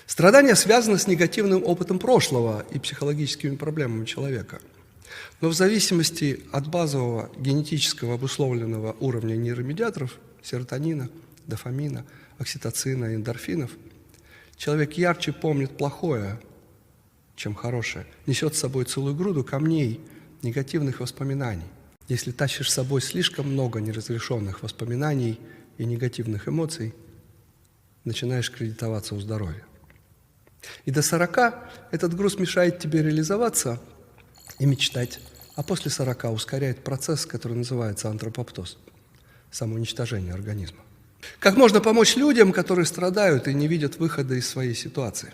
Страдания связаны с негативным опытом прошлого и психологическими проблемами человека. Но в зависимости от базового генетического обусловленного уровня нейромедиаторов, серотонина, дофамина, окситоцина, эндорфинов, человек ярче помнит плохое, чем хорошее, несет с собой целую груду камней, негативных воспоминаний. Если тащишь с собой слишком много неразрешенных воспоминаний и негативных эмоций, начинаешь кредитоваться у здоровья. И до 40 этот груз мешает тебе реализоваться и мечтать, а после 40 ускоряет процесс, который называется антропоптоз, самоуничтожение организма. Как можно помочь людям, которые страдают и не видят выхода из своей ситуации?